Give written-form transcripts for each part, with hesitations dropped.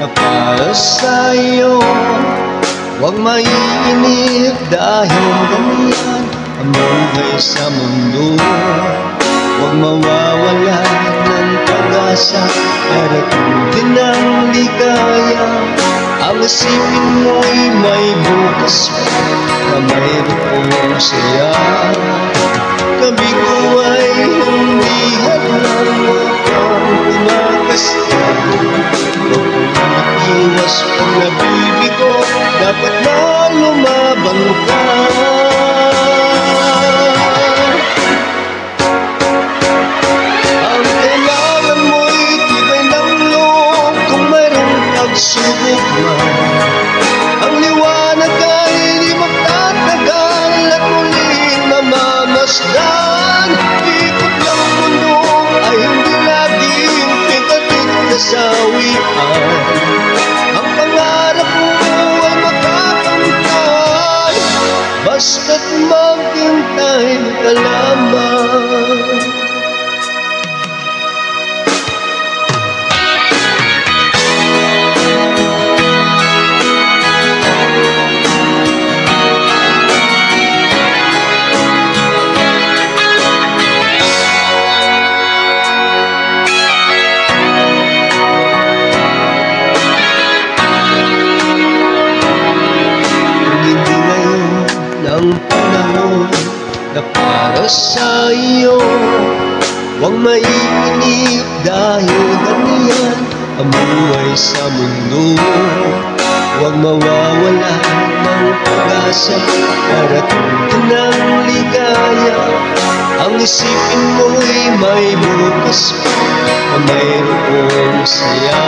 na para sa'yo. Huwag maiinip dahil ganyan ang buhay sa mundo. Huwag mawawala ng pag-asa, darating din ang ligaya. Ang isipin mo'y may bukas pa na mayroong saya. Gabi ko ay hindi hadlang upang umagastan. Huwag kong iiwas pag nabibigo, dapat na lumaban ka. Ang kailangan mo'y tibay ng loob kung mayroong pagsubok man. Ang liwanag ay di magtatagal at muling mamamasdan. Ikot ng mundo ay hindi laging pitatit na sawian. Ang pangarap mo ay makakamtan, basta't maghintay ka lamang. Ang panahon na para sa iyo. Huwag maiinip dahil ganyan ang buhay sa mundo. Huwag mawawala ng pag-asa, darating din ang ligaya. Ang isipin mo'y may bukas pa na mayroong saya.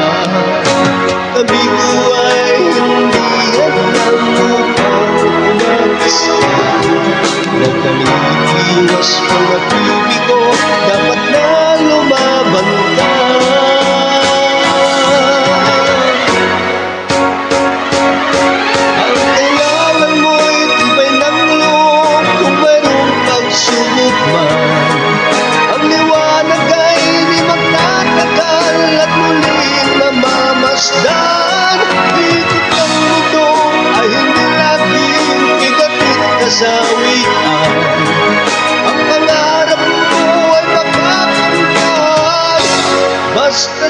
Gabi ko ay hindi hadlang upang umagastan. Huwag kang iiwas pang nabibigo, dapat na lumaban ka. Ang kailangan mo'y tibay ng loob kung mayroong pagsubok man. Ang liwanag ay di magtatagal at muling mamamasdan. Ikot ng mundo ay hindi laging bigatit na sawian. Ang pangarap mo ay makakamtan, basta